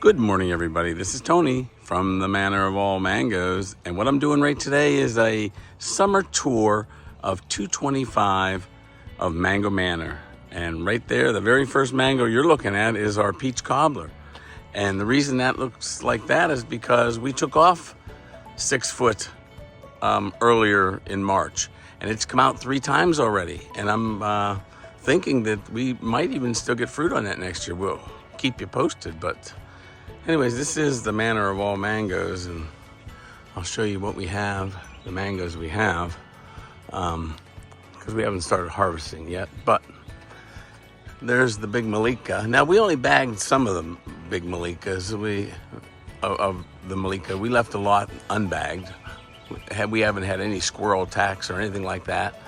Good morning, everybody. This is Tony from the Manor of All Mangoes, and what I'm doing right today is a summer tour of 225 of Mango Manor. And right there, the very first mango you're looking at is our peach cobbler. And the reason that looks like that is because we took off 6 foot earlier in March, and it's come out 3 times already. And I'm thinking that we might even still get fruit on that next year. We'll keep you posted, but anyways, this is the Manor of All Mangoes, and I'll show you what we have, the mangoes we have, because we haven't started harvesting yet. But there's the big Malika. Now, we only bagged some of the big Malikas. Of the Malika, we left a lot unbagged. We haven't had any squirrel attacks or anything like that.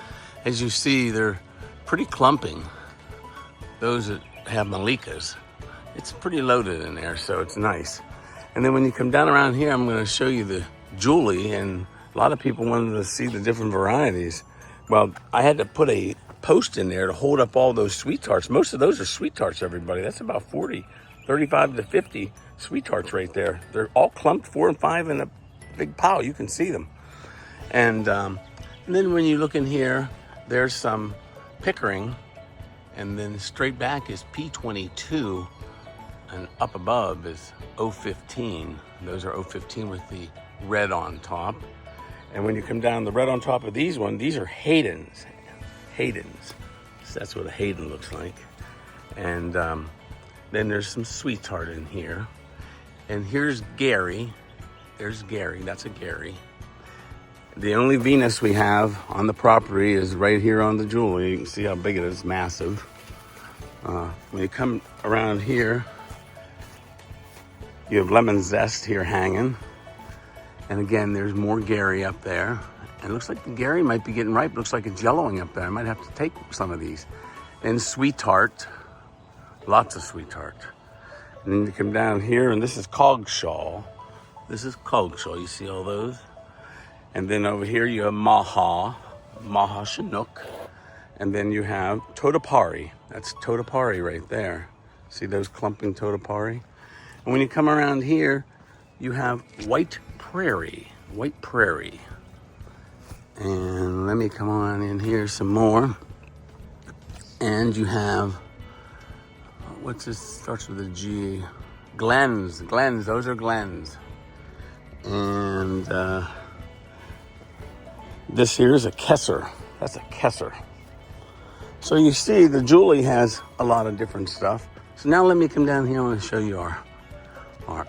As you see, they're pretty clumping, those that have Malikas. It's pretty loaded in there, so it's nice. And then when you come down around here, I'm going to show you the Julie, and a lot of people wanted to see the different varieties. Well, I had to put a post in there to hold up all those sweet tarts. Most of those are sweet tarts, everybody. That's about 35 to 50 sweet tarts right there. They're all clumped 4 and 5 in a big pile. You can see them. And then when you look in here, there's some Pickering, and then straight back is P22. And up above is 015. Those are 015 with the red on top. And when you come down, the red on top of these are Hayden's. So that's what a Hayden looks like. And then there's some sweet tart in here. And here's Gary. There's Gary. That's a Gary. The only Venus we have on the property is right here on the Julie. You can see how big it is, massive. When you come around here, you have lemon zest here hanging. And again, there's more Gary up there. And it looks like the Gary might be getting ripe. It looks like it's yellowing up there. I might have to take some of these. And sweet tart, lots of sweet tart. And then you come down here, and this is Cogshaw. This is Cogshaw, you see all those? And then over here you have Maha Chinook. And then you have Totapari. That's Totapari right there. See those clumping Totapari? And when you come around here, you have White Prairie. And let me come on in here some more. And you have, what's this, starts with a G? Glens, those are Glens. And this here is a Kesser. That's a Kesser. So you see, the Julie has a lot of different stuff. So now let me come down here. I want to show you our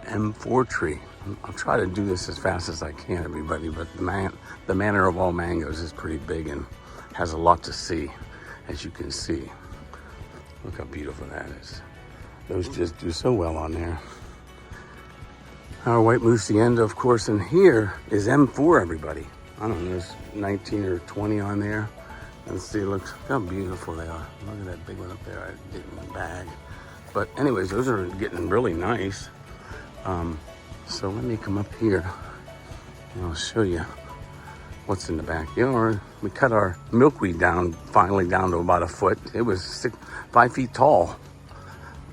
M4 tree. I'll try to do this as fast as I can, everybody, but the Manor of All Mangoes is pretty big and has a lot to see, as you can see. Look how beautiful that is. Those just do so well on there. Our white Musienda, of course, and here is M4, everybody. I don't know, there's 19 or 20 on there. Let's see, look how beautiful they are. Look at that big one up there. I did in the bag. But anyways, those are getting really nice. So let me come up here and I'll show you what's in the backyard. We cut our milkweed down, finally down to about 1 foot. It was 5 feet tall.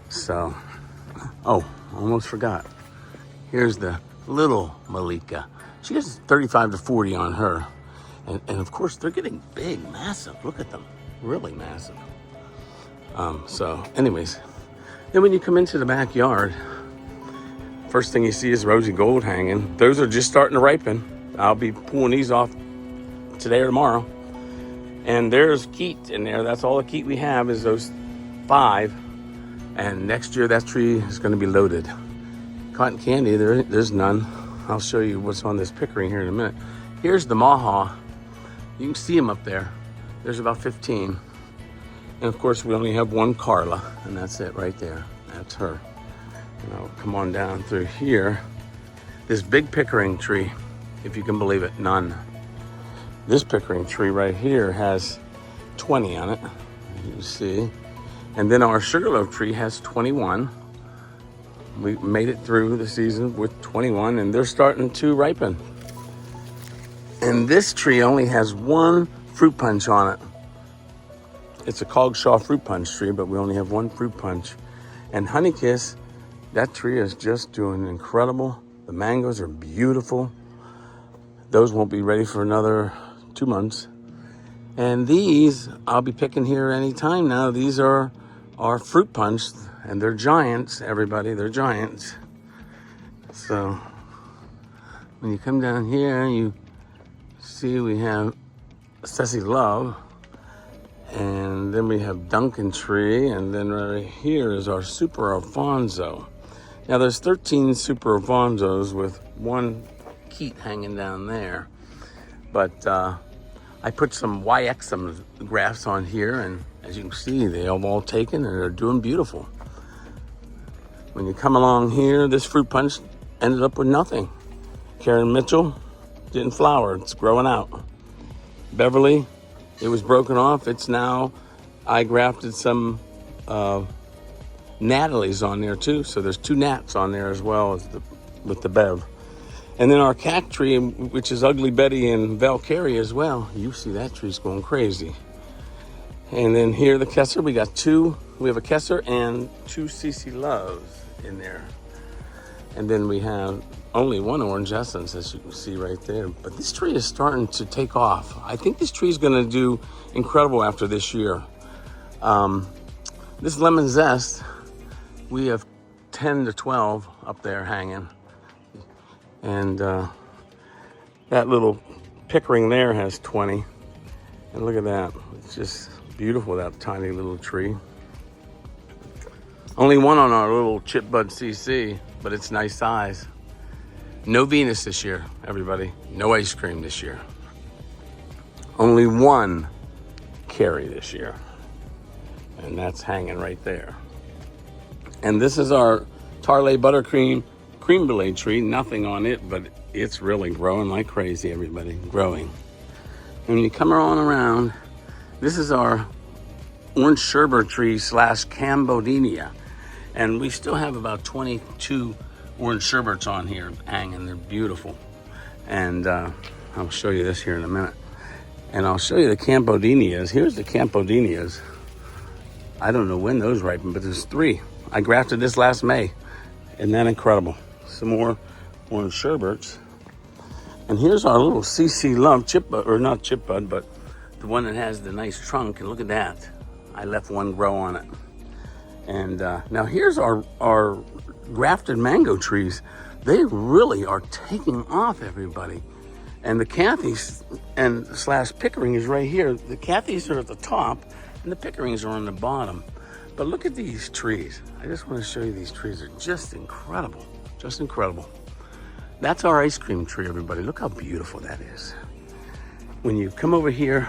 So, oh, almost forgot. Here's the little Malika. She gets 35 to 40 on her. And of course, they're getting big, massive. Look at them, really massive. So anyways, then when you come into the backyard, first thing you see is rosy gold hanging. Those are just starting to ripen. I'll be pulling these off today or tomorrow. And there's Keat in there. That's all the Keat we have is those 5. And next year that tree is going to be loaded. Cotton candy, there's none. I'll show you what's on this Pickering here in a minute. Here's the Maha. You can see them up there. There's about 15. And of course, we only have one Carla, and that's it right there. That's her. And I'll come on down through here. This big Pickering tree, if you can believe it, none. This Pickering tree right here has 20 on it, you see. And then our Sugarloaf tree has 21. We made it through the season with 21, and they're starting to ripen. And this tree only has 1 fruit punch on it. It's a Cogshaw fruit punch tree, but we only have 1 fruit punch. And Honeykiss That tree is just doing incredible. The mangoes are beautiful. Those won't be ready for another 2 months. And these, I'll be picking here anytime now. These are fruit punch, and they're giants, everybody. They're giants. So when you come down here, you see we have Ceci Love, and then we have Duncan Tree, and then right here is our Super Alfonso. Now there's 13 Super Alfonsos with one keat hanging down there, but I put some YXM grafts on here, and as you can see, they have all taken and they're doing beautiful. When you come along here, this fruit punch ended up with nothing. Karen Mitchell didn't flower, it's growing out. Beverly, it was broken off. It's now, I grafted some Natalie's on there too. So there's 2 Nats on there as well as with the Bev. And then our cat tree, which is Ugly Betty and Valkyrie as well. You see that tree's going crazy. And then here the Kesser, we got 2. We have a Kesser and 2 CC Loves in there. And then we have only 1 Orange Essence, as you can see right there. But this tree is starting to take off. I think this tree is going to do incredible after this year. This Lemon Zest, we have 10 to 12 up there hanging. And that little Pickering there has 20. And look at that. It's just beautiful, that tiny little tree. Only 1 on our little Chip Bud CC, but it's nice size. No Venus this year, everybody. No ice cream this year. Only 1 Carrie this year. And that's hanging right there. And this is our Tarlay Buttercream Cream Brulee tree. Nothing on it, but it's really growing like crazy, everybody. Growing. And when you come on around, this is our Orange Sherbet tree / Cambodinia. And we still have about 22 Orange Sherbets on here hanging. They're beautiful. And I'll show you this here in a minute. And I'll show you the Cambodinias. Here's the Cambodinias. I don't know when those ripen, but there's 3. I grafted this last May. Isn't that incredible? Some more Orange Sherbets. And here's our little CC Love Chip Bud, or not Chip Bud, but the one that has the nice trunk. And look at that. I left 1 grow on it. And now here's our grafted mango trees. They really are taking off, everybody. And the Cathy's and / Pickering is right here. The Cathy's are at the top and the Pickerings are on the bottom. But look at these trees. I just want to show you these trees. They're just incredible. Just incredible. That's our ice cream tree, everybody. Look how beautiful that is. When you come over here,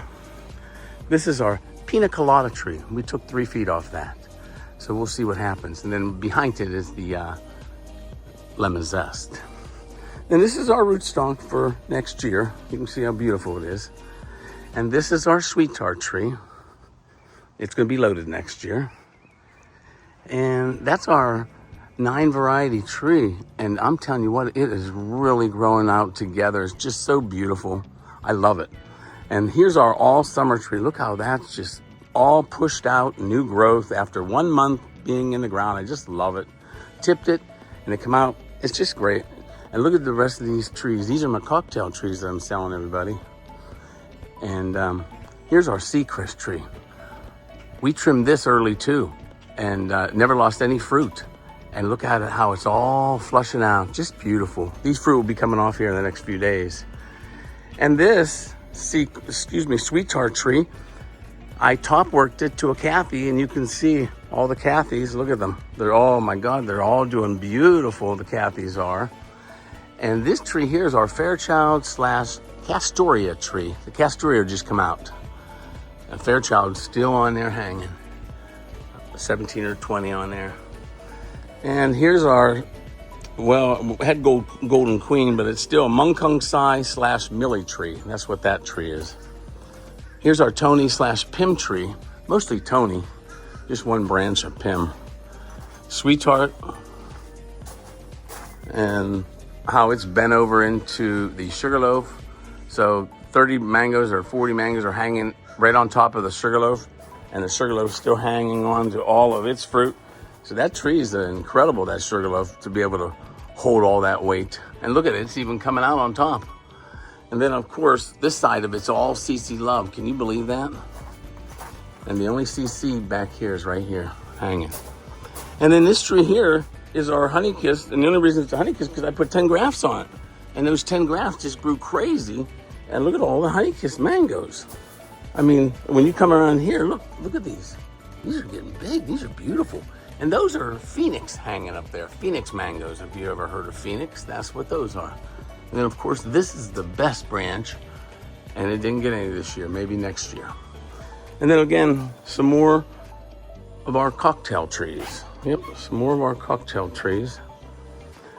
this is our Pina Colada tree. We took 3 feet off that. So we'll see what happens. And then behind it is the Lemon Zest. And this is our rootstock for next year. You can see how beautiful it is. And this is our Sweet Tart tree. It's going to be loaded next year. And that's our 9 variety tree. And I'm telling you what, it is really growing out together. It's just so beautiful. I love it. And here's our all summer tree. Look how that's just all pushed out, new growth after 1 month being in the ground. I just love it. Tipped it and it come out. It's just great. And look at the rest of these trees. These are my cocktail trees that I'm selling, everybody. And here's our Seacrest tree. We trimmed this early too and never lost any fruit. And look at it, how it's all flushing out. Just beautiful. These fruit will be coming off here in the next few days. And this Sweet Tart tree, I top worked it to a Cathy, and you can see all the Cathys. Look at them. They're all, oh my God, they're all doing beautiful, the Cathys are. And this tree here is our Fairchild / Castoria tree. The Castoria just come out. And Fairchild's still on there hanging. 17 or 20 on there. And here's our, well, we had Golden Queen, but it's still Mungkung Sai / Millie tree. That's what that tree is. Here's our Tony / Pim tree, mostly Tony, just 1 branch of Pim. Sweet Tart, and how it's bent over into the Sugarloaf. So 30 mangoes or 40 mangoes are hanging right on top of the Sugarloaf, and the Sugarloaf's still hanging on to all of its fruit. So that tree is incredible, that sugarloaf, to be able to hold all that weight. And look at it, it's even coming out on top. And then of course, this side of it's all CC Love. Can you believe that? And the only CC back here is right here, hanging. And then this tree here is our Honeykiss. And the only reason it's a Honeykiss is because I put 10 grafts on it. And those 10 grafts just grew crazy. And look at all the Honeykiss mangoes. I mean, when you come around here, look at these. These are getting big, these are beautiful. And those are Phoenix hanging up there. Phoenix mangoes, if you ever heard of Phoenix, that's what those are. And then of course, this is the best branch. And it didn't get any this year, maybe next year. And then again, some more of our cocktail trees. Yep, some more of our cocktail trees.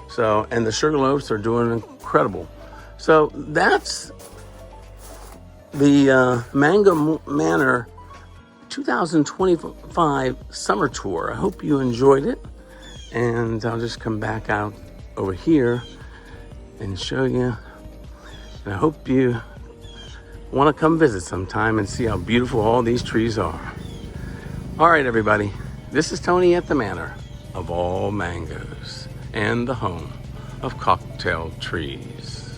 So, and the sugarloafs are doing incredible. So that's the Manor 2025 summer tour. I hope you enjoyed it. And I'll just come back out over here and show you. And I hope you want to come visit sometime and see how beautiful all these trees are. All right, everybody. This is Tony at the Manor of all mangoes and the home of cocktail trees.